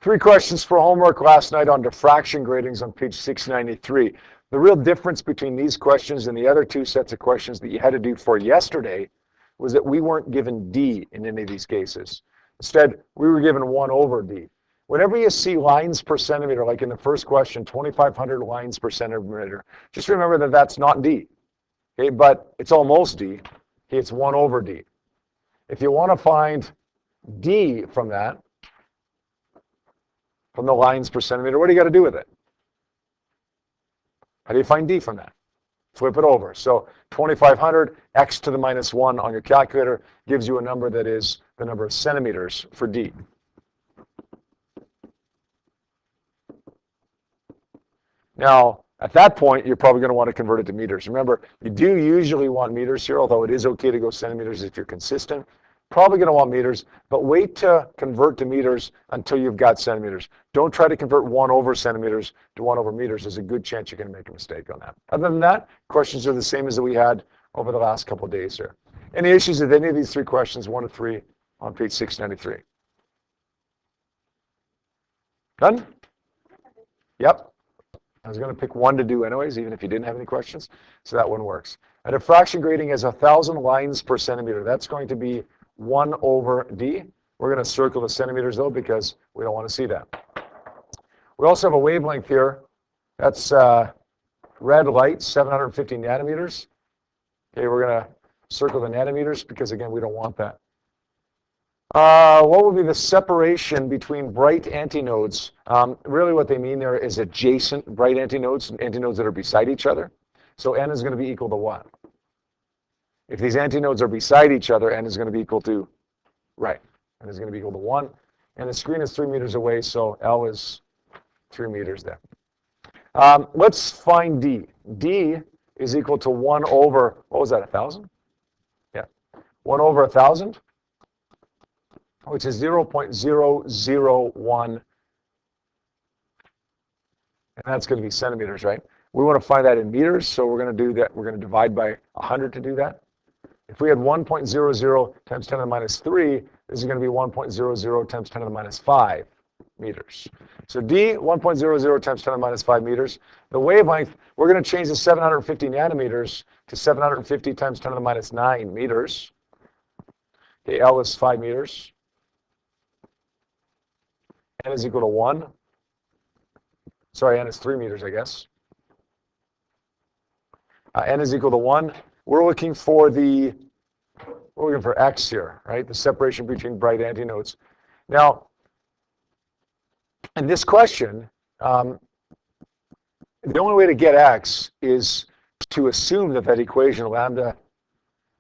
3 questions for homework last night on diffraction gratings on page 693. The real difference between these questions and the other 2 sets of questions that you had to do for yesterday was that we weren't given D in any of these cases. Instead, we were given 1 over D. Whenever you see lines per centimeter, like in the first question, 2,500 lines per centimeter, just remember that that's not D, okay? But it's almost D. Okay, it's 1 over D. If you want to find D from that, from the lines per centimeter, what do you got to do with it? How do you find D from that? Flip it over. So 2,500 x to the minus 1 on your calculator gives you a number that is the number of centimeters for D. Now, at that point, you're probably going to want to convert it to meters. Remember, you do usually want meters here, although it is okay to go centimeters if you're consistent. Probably going to want meters, but wait to convert to meters until you've got centimeters. Don't try to convert 1 over centimeters to 1 over meters. There's a good chance you're going to make a mistake on that. Other than that, questions are the same as that we had over the last couple of days here. Any issues with any of these 3 questions, 1 to 3 on page 693? Done? Yep. I was going to pick 1 to do anyways, even if you didn't have any questions. So that one works. A diffraction grating has 1,000 lines per centimeter. That's going to be 1 over D. We're going to circle the centimeters, though, because we don't want to see that. We also have a wavelength here. That's red light, 750 nanometers. Okay, we're going to circle the nanometers because, again, we don't want that. What would be the separation between bright antinodes? Really what they mean there is adjacent bright antinodes, antinodes that are beside each other. So n is going to be equal to what? If these antinodes are beside each other, n is going to be equal to, right, n is going to be equal to 1. And the screen is 3 meters away, so L is 3 meters there. Let's find D. D is equal to 1 over, what was that, 1,000? Yeah, 1 over 1,000. Which is 0.001, and that's going to be centimeters, right? We want to find that in meters, so we're going to do that. We're going to divide by 100 to do that. If we had 1.00 times 10 to the minus 3, this is going to be 1.00 times 10 to the minus 5 meters. So D, 1.00 times 10 to the minus 5 meters. The wavelength, we're going to change the 750 nanometers to 750 times 10 to the minus 9 meters. Okay, L is 5 meters. N is equal to 1. Sorry, N is 3 meters, I guess. N is equal to 1. We're looking for X here, right? The separation between bright antinodes. Now, in this question, the only way to get X is to assume that equation lambda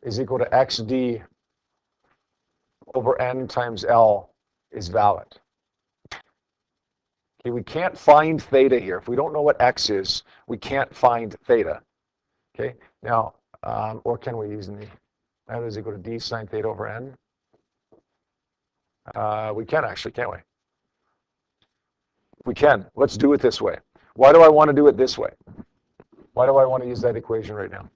is equal to XD over N times L is valid. Okay, we can't find theta here. If we don't know what X is, we can't find theta. Okay, now, or can we use the lambda is equal to D sine theta over N? We can actually, can't we? We can. Let's do it this way. Why do I want to do it this way? Why do I want to use that equation right now?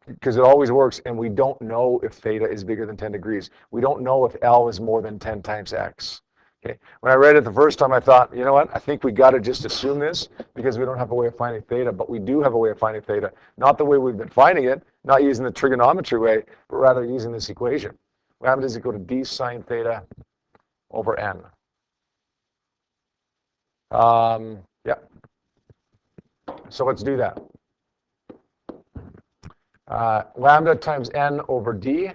Because it always works, and we don't know if theta is bigger than 10 degrees. We don't know if L is more than 10 times X. Okay. When I read it the first time, I thought, you know what? I think we got to just assume this because we don't have a way of finding theta, but we do have a way of finding theta. Not the way we've been finding it, not using the trigonometry way, but rather using this equation. Lambda is equal to D sine theta over N. Yeah. So let's do that. Lambda times N over D.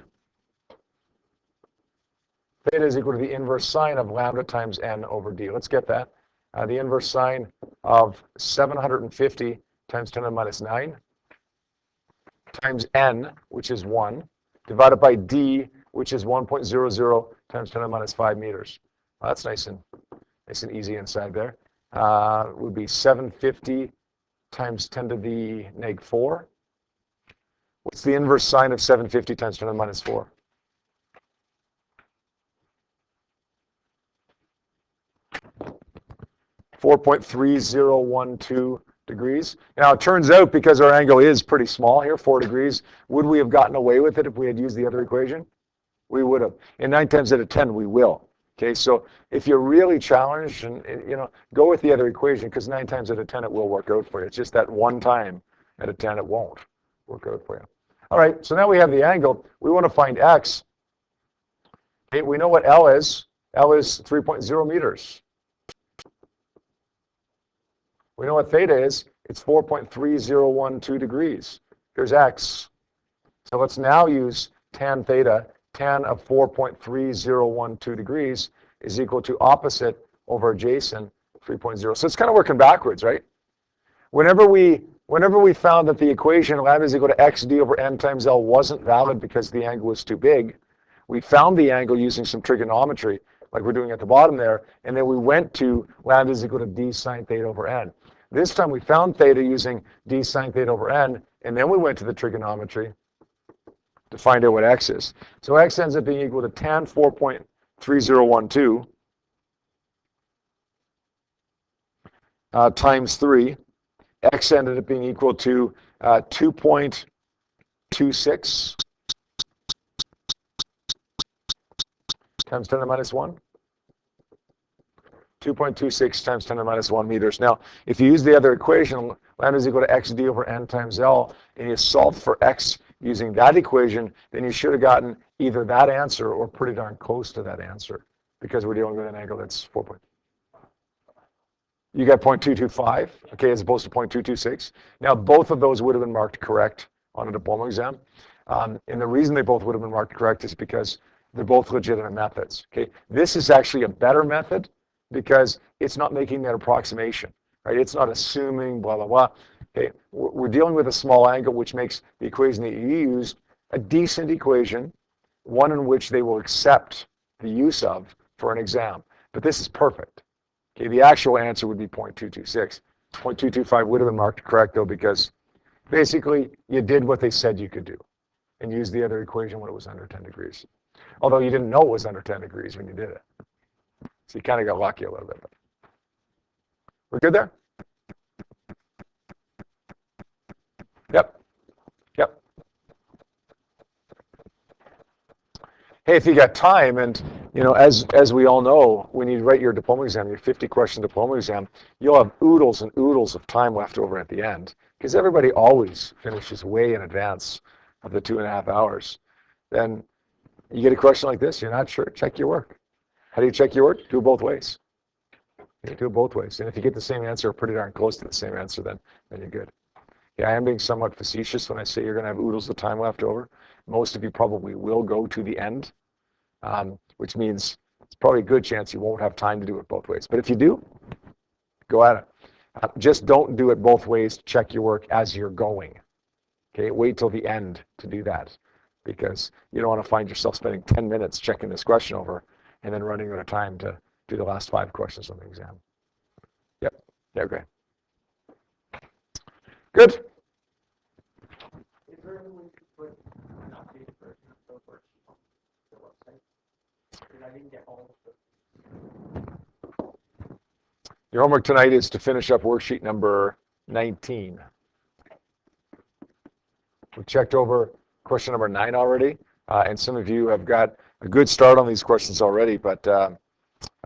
Theta is equal to the inverse sine of lambda times N over D. Let's get that. The inverse sine of 750 times 10 to the minus 9 times N, which is 1, divided by D, which is 1.00 times 10 to the minus 5 meters. Well, that's nice and easy inside there. Would be 750 times 10 to the negative 4. What's the inverse sine of 750 times 10 to the minus 4? 4.3012 degrees. Now, it turns out, because our angle is pretty small here, 4 degrees, would we have gotten away with it if we had used the other equation? We would have. And 9 times out of 10, we will. Okay, so if you're really challenged, and go with the other equation, because 9 times out of 10 it will work out for you. It's just that one time out of 10 it won't work out for you. All right, so now we have the angle. We want to find x. Okay, we know what L is. L is 3.0 meters. We know what theta is. It's 4.3012 degrees. Here's x. So let's now use tan theta. Tan of 4.3012 degrees is equal to opposite over adjacent 3.0. So it's kind of working backwards, right? Whenever we found that the equation lambda is equal to xd over n times L wasn't valid because the angle was too big, we found the angle using some trigonometry, like we're doing at the bottom there, and then we went to lambda is equal to d sine theta over n. This time we found theta using d sine theta over n, and then we went to the trigonometry to find out what x is. So x ends up being equal to tan 4.3012 times 3. X ended up being equal to 2.26 times 10 to the minus 1. 2.26 times 10 to the minus 1 meters. Now, if you use the other equation, lambda is equal to xd over n times L, and you solve for x using that equation, then you should have gotten either that answer or pretty darn close to that answer, because we're dealing with an angle that's 4 point. You got 0.225, okay, as opposed to 0.226. Now, both of those would have been marked correct on a diploma exam. And the reason they both would have been marked correct is because they're both legitimate methods, okay? This is actually a better method because it's not making that approximation, right? It's not assuming blah, blah, blah. Okay, we're dealing with a small angle, which makes the equation that you used a decent equation, one in which they will accept the use of for an exam. But this is perfect. Okay, the actual answer would be 0.226. 0.225 would have been marked correct, though, because basically you did what they said you could do and used the other equation when it was under 10 degrees. Although you didn't know it was under 10 degrees when you did it. So you kind of got lucky a little bit. We're good there? Yep. Yep. Hey, if you got time, and as we all know, when you write your diploma exam, your 50-question diploma exam, you'll have oodles and oodles of time left over at the end, because everybody always finishes way in advance of the 2.5 hours. Then you get a question like this, you're not sure, check your work. How do you check your work? Do it both ways. You do it both ways. And if you get the same answer, or pretty darn close to the same answer, then you're good. Yeah, I am being somewhat facetious when I say you're going to have oodles of time left over. Most of you probably will go to the end, which means it's probably a good chance you won't have time to do it both ways. But if you do, go at it. Just don't do it both ways to check your work as you're going. Okay, wait till the end to do that, because you don't want to find yourself spending 10 minutes checking this question over and then running out of time to do the last 5 questions on the exam. Yep, yeah, okay. Good. Is there any way to put an updated version of the worksheet on the website? Because I didn't get all of it. Your homework tonight is to finish up worksheet number 19. We checked over question number 9 already, and some of you have got a good start on these questions already, but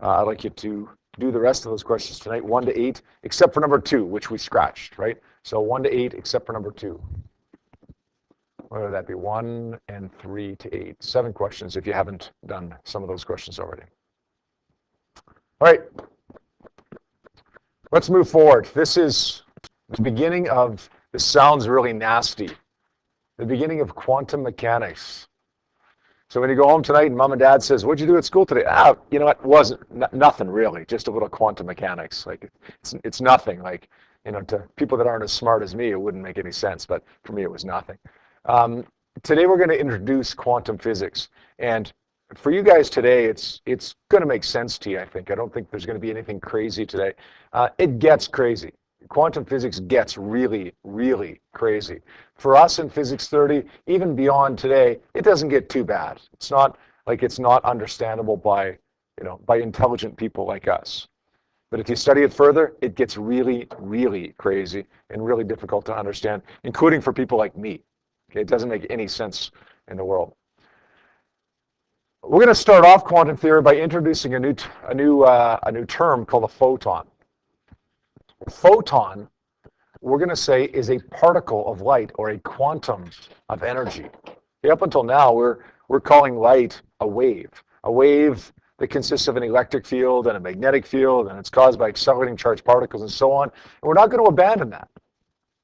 I'd like you to do the rest of those questions tonight, 1 to 8, except for number 2, which we scratched, right? So 1 to 8, except for number 2. What would that be? 1 and 3 to 8. 7 questions if you haven't done some of those questions already. All right. Let's move forward. This is the beginning of, this sounds really nasty, the beginning of quantum mechanics. So when you go home tonight and mom and dad says, what'd you do at school today? You know what, it wasn't, nothing really, just a little quantum mechanics. Like, it's nothing. Like, to people that aren't as smart as me, it wouldn't make any sense, but for me, it was nothing. Today, we're going to introduce quantum physics. And for you guys today, it's going to make sense to you, I think. I don't think there's going to be anything crazy today. It gets crazy. Quantum physics gets really, really crazy. For us in Physics 30, even beyond today, it doesn't get too bad. It's not like it's not understandable by intelligent people like us. But if you study it further, it gets really, really crazy and really difficult to understand, including for people like me. Okay, it doesn't make any sense in the world. We're going to start off quantum theory by introducing a new term called a photon. A photon, we're going to say, is a particle of light or a quantum of energy. Okay, up until now, we're calling light a wave that consists of an electric field and a magnetic field, and it's caused by accelerating charged particles and so on. And we're not going to abandon that.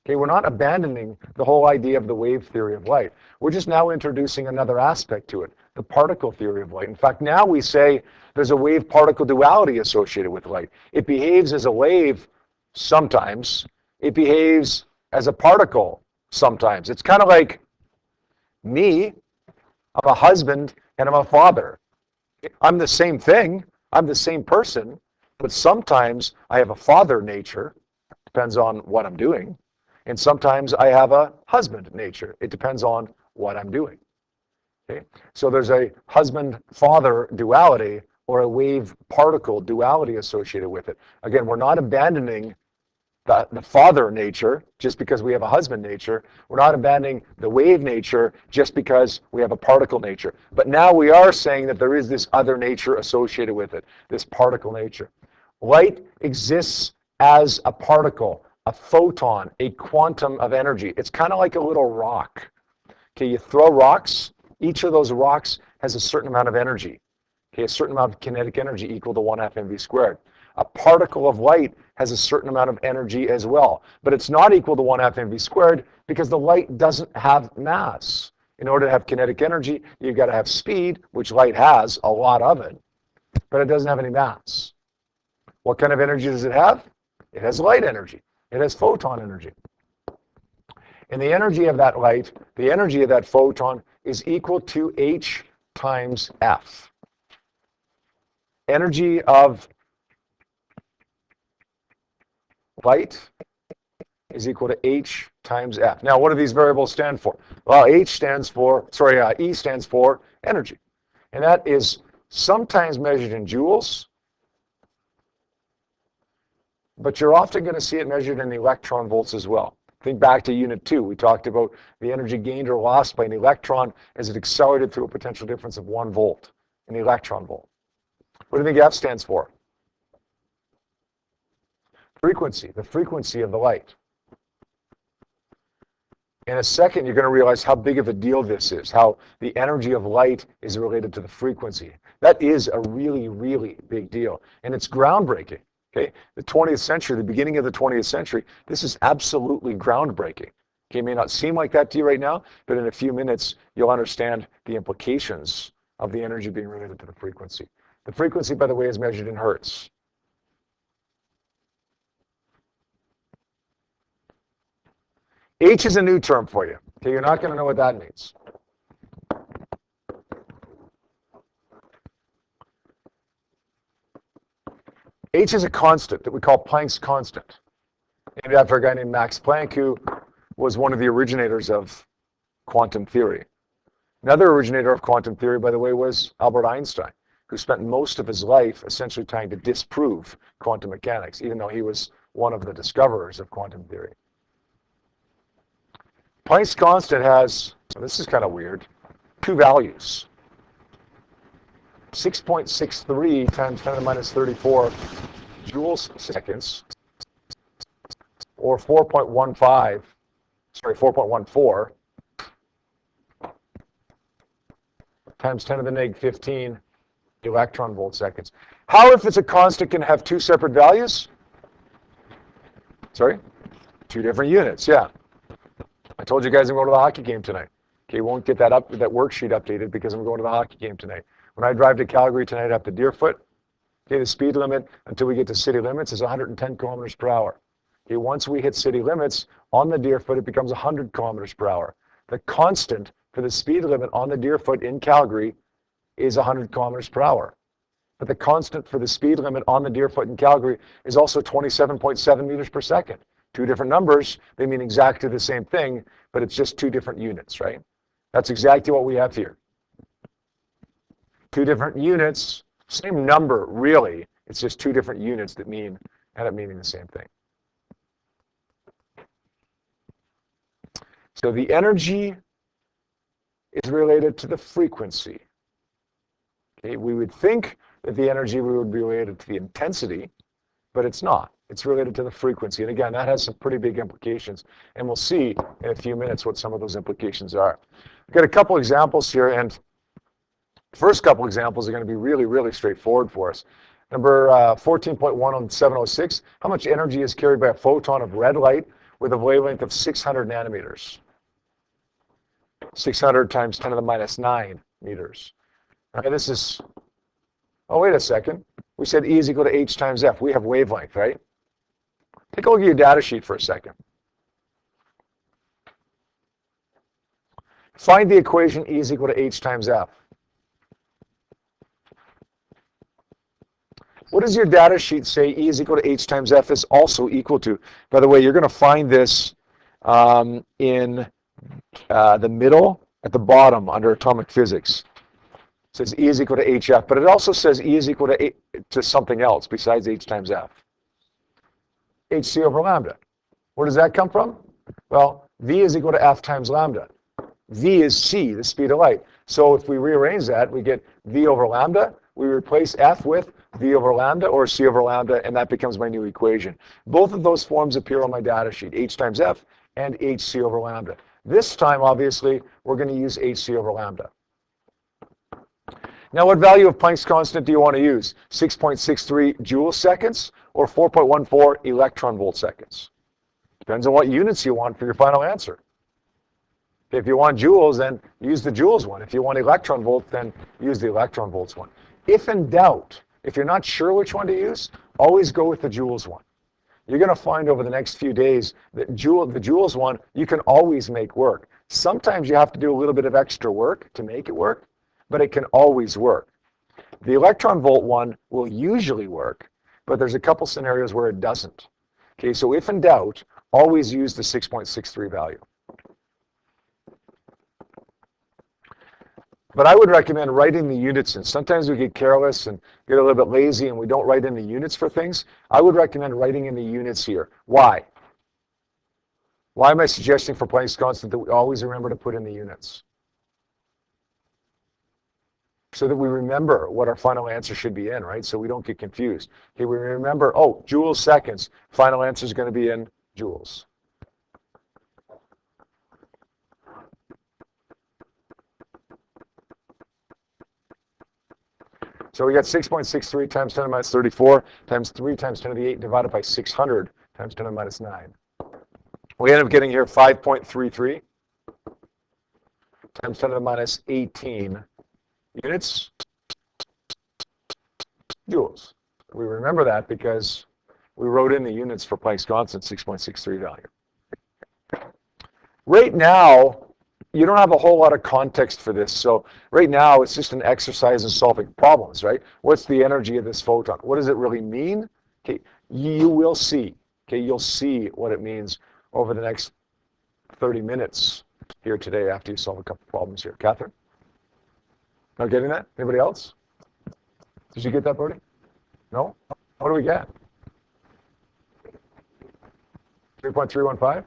Okay, we're not abandoning the whole idea of the wave theory of light. We're just now introducing another aspect to it, the particle theory of light. In fact, now we say there's a wave-particle duality associated with light. It behaves as a wave sometimes. It behaves as a particle sometimes. It's kind of like me. I'm a husband and I'm a father. I'm the same thing. I'm the same person. But sometimes I have a father nature. Depends on what I'm doing. And sometimes I have a husband nature. It depends on what I'm doing. Okay? So there's a husband-father duality or a wave-particle duality associated with it. Again, we're not abandoning the father nature just because we have a husband nature. We're not abandoning the wave nature just because we have a particle nature. But now we are saying that there is this other nature associated with it, this particle nature. Light exists as a particle, a photon, a quantum of energy. It's kind of like a little rock. Okay, you throw rocks. Each of those rocks has a certain amount of energy. Okay, a certain amount of kinetic energy equal to 1/2 mv squared. A particle of light has a certain amount of energy as well, but it's not equal to 1/2 mv squared because the light doesn't have mass. In order to have kinetic energy, you've got to have speed, which light has, a lot of it, but it doesn't have any mass. What kind of energy does it have? It has light energy. It has photon energy. And the energy of that light, the energy of that photon, is equal to h times f. Energy of light is equal to h times f. Now, what do these variables stand for? Well, E stands for energy. And that is sometimes measured in joules, but you're often going to see it measured in electron volts as well. Think back to Unit 2. We talked about the energy gained or lost by an electron as it accelerated through a potential difference of 1 volt, an electron volt. What do you think F stands for? Frequency, the frequency of the light. In a second, you're going to realize how big of a deal this is, how the energy of light is related to the frequency. That is a really, really big deal, and it's groundbreaking. Okay, the 20th century, the beginning of the 20th century, this is absolutely groundbreaking. Okay, it may not seem like that to you right now, but in a few minutes, you'll understand the implications of the energy being related to the frequency. The frequency, by the way, is measured in hertz. H is a new term for you. Okay, you're not going to know what that means. H is a constant that we call Planck's constant, named after a guy named Max Planck, who was one of the originators of quantum theory. Another originator of quantum theory, by the way, was Albert Einstein, who spent most of his life essentially trying to disprove quantum mechanics, even though he was one of the discoverers of quantum theory. Planck's constant has, this is kind of weird, two values. 6.63 times 10 to the minus 34 joules seconds, or 4.14 times 10 to the negative 15 electron volt seconds. How, if it's a constant, can have two separate values? Sorry? Two different units, yeah. I told you guys I'm going to the hockey game tonight. Okay, won't get that worksheet updated because I'm going to the hockey game tonight. When I drive to Calgary tonight up to Deerfoot, okay, the speed limit until we get to city limits is 110 kilometers per hour. Okay, once we hit city limits on the Deerfoot, it becomes 100 kilometers per hour. The constant for the speed limit on the Deerfoot in Calgary is 100 kilometers per hour. But the constant for the speed limit on the Deerfoot in Calgary is also 27.7 meters per second. Two different numbers, they mean exactly the same thing, but it's just two different units, right? That's exactly what we have here. Two different units, same number, really. It's just two different units that end up meaning the same thing. So the energy is related to the frequency. Okay, we would think that the energy would be related to the intensity, but it's not. It's related to the frequency. And again, that has some pretty big implications. And we'll see in a few minutes what some of those implications are. We've got a couple examples here, and the first couple examples are going to be really, really straightforward for us. Number 14.1 on 706, how much energy is carried by a photon of red light with a wavelength of 600 nanometers? 600 times 10 to the minus 9 meters. All right, this is, oh, wait a second. We said E is equal to H times F. We have wavelength, right? Take a look at your data sheet for a second. Find the equation E is equal to H times F. What does your data sheet say E is equal to H times F is also equal to? By the way, you're going to find this in the middle at the bottom under atomic physics. It says E is equal to HF, but it also says E is equal to something else besides H times F. HC over lambda. Where does that come from? Well, V is equal to F times lambda. V is c, the speed of light. So if we rearrange that, we get V over lambda. We replace F with V over lambda or C over lambda, and that becomes my new equation. Both of those forms appear on my data sheet, H times F and HC over lambda. This time, obviously, we're going to use HC over lambda. Now, what value of Planck's constant do you want to use? 6.63 joule seconds or 4.14 electron volt seconds? Depends on what units you want for your final answer. If you want joules, then use the joules one. If you want electron volt, then use the electron volts one. If in doubt, if you're not sure which one to use, always go with the joules one. You're going to find over the next few days that the joules one, you can always make work. Sometimes you have to do a little bit of extra work to make it work, but it can always work. The electron volt one will usually work, but there's a couple scenarios where it doesn't. Okay, so if in doubt, always use the 6.63 value. But I would recommend writing the units in. Sometimes we get careless and get a little bit lazy and we don't write in the units for things. I would recommend writing in the units here. Why? Why am I suggesting for Planck's constant that we always remember to put in the units? So that we remember what our final answer should be in, right? So we don't get confused. Okay, we remember, oh, joules seconds. Final answer is going to be in joules. So we got 6.63 times 10 to the minus 34 times 3 times 10 to the 8 divided by 600 times 10 to the minus 9. We end up getting here 5.33 times 10 to the minus 18 units joules. We remember that because we wrote in the units for Planck's constant 6.63 value. Right now, you don't have a whole lot of context for this. So right now, it's just an exercise in solving problems, right? What's the energy of this photon? What does it really mean? Okay, you will see. Okay, you'll see what it means over the next 30 minutes here today after you solve a couple problems here. Catherine? Not getting that? Anybody else? Did you get that, Brody? No? What do we get? 3.315?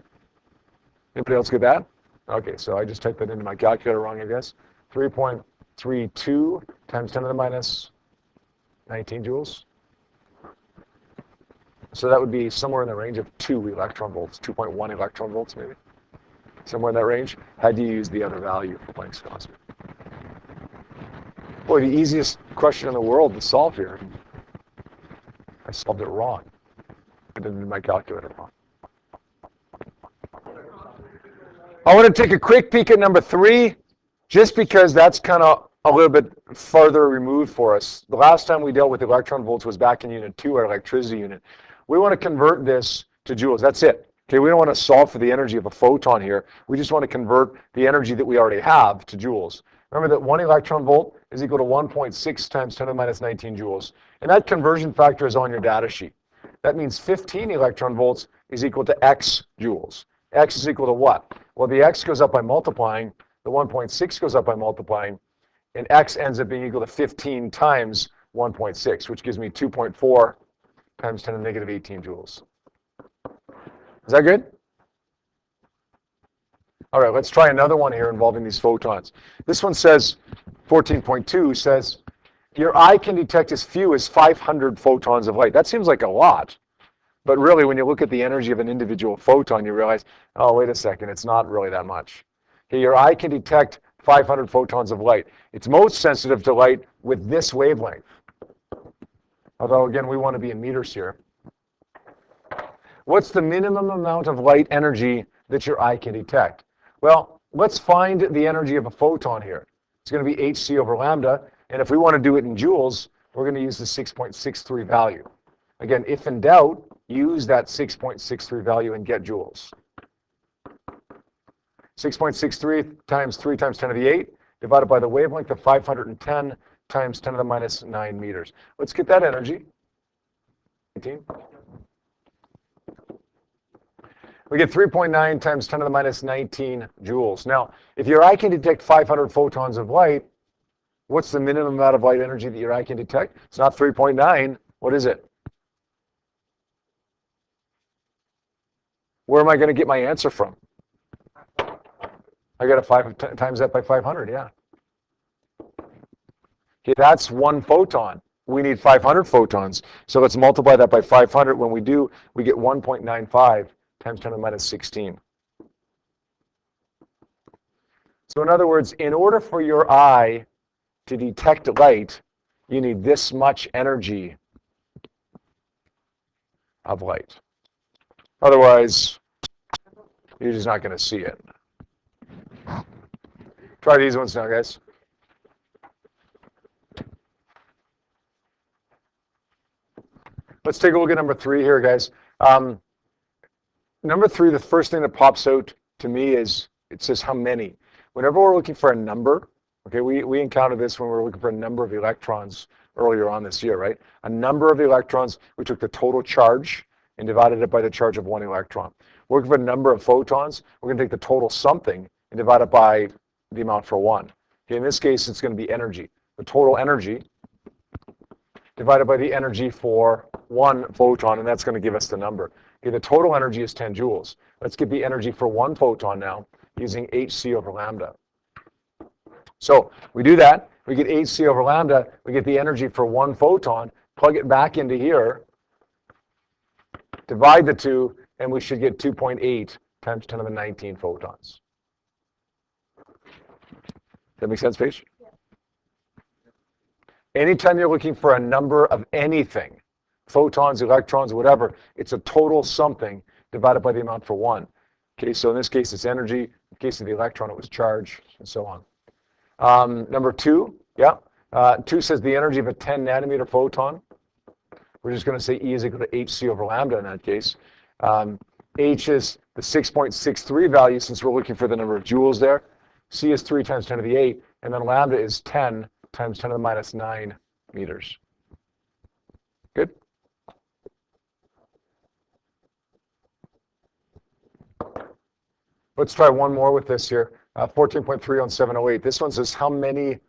Anybody else get that? Okay, so I just typed that into my calculator wrong, I guess. 3.32 times 10 to the minus 19 joules. So that would be somewhere in the range of 2 electron volts, 2.1 electron volts maybe. Somewhere in that range, had you used the other value for Planck's constant. Boy, the easiest question in the world to solve here. I solved it wrong. I did it in my calculator wrong. I want to take a quick peek at number 3, just because that's kind of a little bit further removed for us. The last time we dealt with electron volts was back in Unit 2, our electricity unit. We want to convert this to joules. That's it. Okay, we don't want to solve for the energy of a photon here. We just want to convert the energy that we already have to joules. Remember that 1 electron volt is equal to 1.6 times 10 to the minus 19 joules. And that conversion factor is on your data sheet. That means 15 electron volts is equal to x joules. X is equal to what? Well, the x goes up by multiplying, the 1.6 goes up by multiplying, and x ends up being equal to 15 times 1.6, which gives me 2.4 times 10 to the negative 18 joules. Is that good? All right, let's try another one here involving these photons. This one says, 14.2 says, your eye can detect as few as 500 photons of light. That seems like a lot. But really, when you look at the energy of an individual photon, you realize, oh, wait a second, it's not really that much. Okay, your eye can detect 500 photons of light. It's most sensitive to light with this wavelength. Although, again, we want to be in meters here. What's the minimum amount of light energy that your eye can detect? Well, let's find the energy of a photon here. It's going to be hc over lambda. And if we want to do it in joules, we're going to use the 6.63 value. Again, if in doubt, use that 6.63 value and get joules. 6.63 times 3 times 10 to the 8 divided by the wavelength of 510 times 10 to the minus 9 meters. Let's get that energy. 18. We get 3.9 times 10 to the minus 19 joules. Now, if your eye can detect 500 photons of light, what's the minimum amount of light energy that your eye can detect? It's not 3.9. What is it? Where am I going to get my answer from? I got to 5 times that by 500, yeah. Okay, that's one photon. We need 500 photons. So let's multiply that by 500. When we do, we get 1.95 times 10 to the minus 16. So in other words, in order for your eye to detect light, you need this much energy of light. Otherwise, you're just not going to see it. Try these ones now, guys. Let's take a look at number 3 here, guys. Number 3, the first thing that pops out to me is it says how many. Whenever we're looking for a number, okay, we encountered this when we were looking for a number of electrons earlier on this year, right? A number of electrons, we took the total charge and divided it by the charge of 1 electron. We're looking for a number of photons, we're going to take the total something and divide it by the amount for 1. Okay, in this case, it's going to be energy. The total energy divided by the energy for 1 photon, and that's going to give us the number. Okay, the total energy is 10 joules. Let's get the energy for 1 photon now using hc over lambda. So we do that. We get hc over lambda. We get the energy for 1 photon. Plug it back into here. Divide the two, and we should get 2.8 times 10 to the 19 photons. Does that make sense, Paige? Yeah. Anytime you're looking for a number of anything, photons, electrons, whatever, it's a total something divided by the amount for 1. Okay, so in this case, it's energy. In the case of the electron, it was charge, and so on. Number 2, yeah. 2 says the energy of a 10 nanometer photon. We're just going to say E is equal to hc over lambda in that case. H is the 6.63 value since we're looking for the number of joules there. C is 3 times 10 to the 8, and then lambda is 10 times 10 to the minus 9 meters. Good? Let's try one more with this here. 14.3 on 708. This one says how many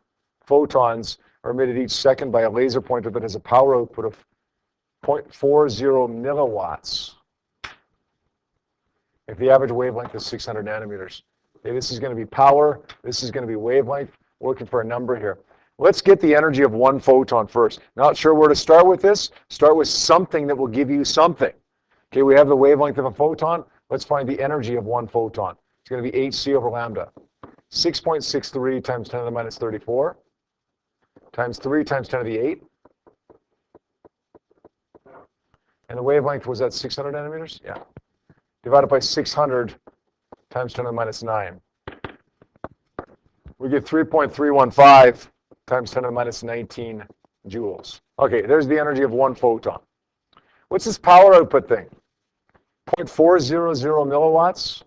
photons are emitted each second by a laser pointer that has a power output of 0.40 milliwatts if the average wavelength is 600 nanometers. Okay, this is going to be power. This is going to be wavelength. We're looking for a number here. Let's get the energy of 1 photon first. Not sure where to start with this. Start with something that will give you something. Okay, we have the wavelength of a photon. Let's find the energy of 1 photon. It's going to be hc over lambda. 6.63 times 10 to the minus 34 times 3 times 10 to the 8. And the wavelength was at 600 nanometers? Yeah. Divided by 600 times 10 to the minus 9. We get 3.315 times 10 to the minus 19 joules. Okay, there's the energy of 1 photon. What's this power output thing? 0.400 milliwatts.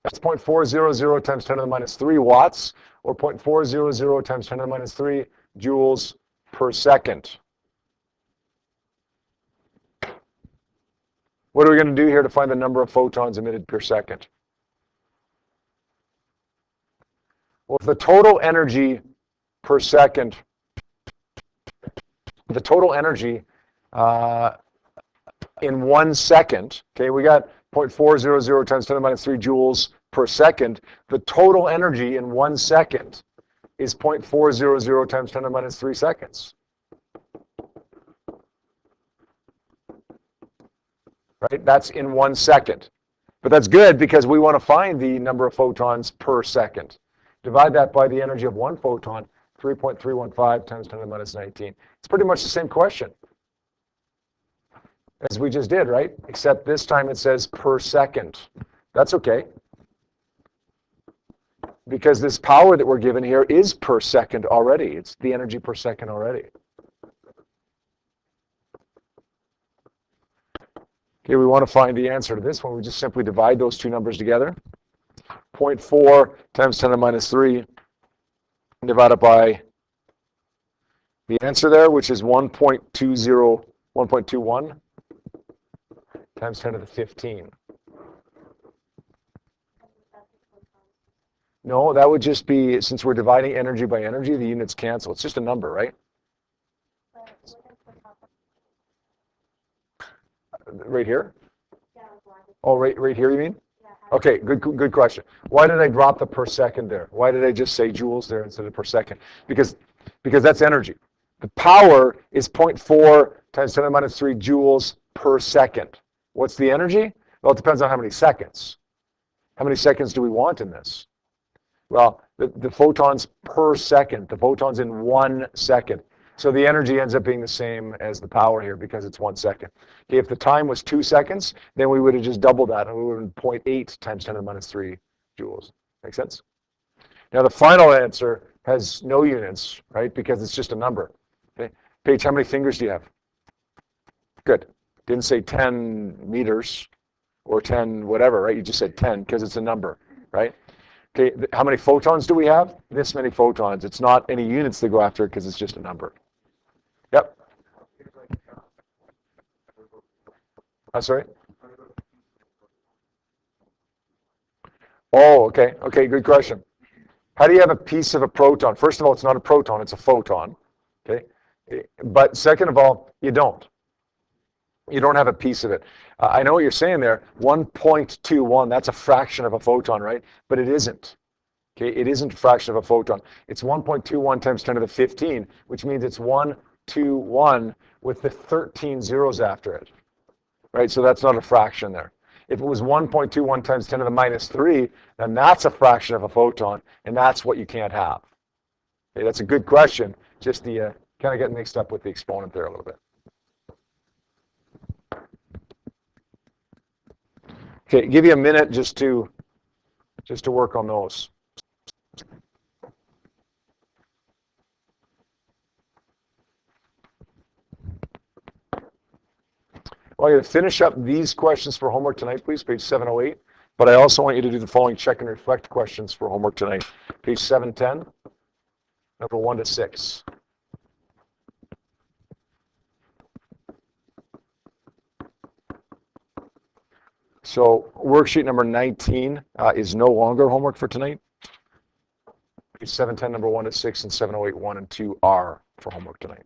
That's 0.400 times 10 to the minus 3 watts, or 0.400 times 10 to the minus 3 joules per second. What are we going to do here to find the number of photons emitted per second? Well, if the total energy per second, the total energy in 1 second, okay, we got 0.400 times 10 to the minus 3 joules per second. The total energy in 1 second is 0.400 times 10 to the minus 3 seconds. Right? That's in 1 second. But that's good because we want to find the number of photons per second. Divide that by the energy of one photon, 3.315 times 10 to the minus 19. It's pretty much the same question as we just did, right? Except this time it says per second. That's okay. Because this power that we're given here is per second already. It's the energy per second already. Okay, we want to find the answer to this one. We just simply divide those two numbers together. 0.4 times 10 to the minus 3 divided by the answer there, which is 1.21 times 10 to the 15. No, that would just be, since we're dividing energy by energy, the units cancel. It's just a number, right? Right here? Oh, right here, you mean? Okay, good question. Why did I drop the per second there? Why did I just say joules there instead of per second? Because that's energy. The power is 0.4 times 10 to the minus 3 joules per second. What's the energy? Well, it depends on how many seconds. How many seconds do we want in this? Well, the photons per second, the photons in 1 second. So the energy ends up being the same as the power here because it's 1 second. Okay, if the time was 2 seconds, then we would have just doubled that and we would have been 0.8 times 10 to the minus 3 joules. Make sense? Now the final answer has no units, right? Because it's just a number. Okay, Paige, how many fingers do you have? Good. Didn't say 10 meters or 10 whatever, right? You just said 10 because it's a number, right? Okay, how many photons do we have? This many photons. It's not any units to go after because it's just a number. Yep. Sorry? Oh, okay. Okay, good question. How do you have a piece of a proton? First of all, it's not a proton, it's a photon. Okay? But second of all, you don't. You don't have a piece of it. I know what you're saying there. 1.21, that's a fraction of a photon, right? But it isn't. Okay, it isn't a fraction of a photon. It's 1.21 times 10 to the 15, which means it's 121 with the 13 zeros after it. Right? So that's not a fraction there. If it was 1.21 times 10 to the minus 3, then that's a fraction of a photon, and that's what you can't have. Okay, that's a good question. Just the kind of get mixed up with the exponent there a little bit. Okay, give you a minute just to work on those. Well, I'm going to finish up these questions for homework tonight, please, page 708. But I also want you to do the following check and reflect questions for homework tonight, page 710, number 1 to 6. So worksheet number 19 is no longer homework for tonight. Page 710, number 1 to 6, and 708, 1 and 2 are for homework tonight.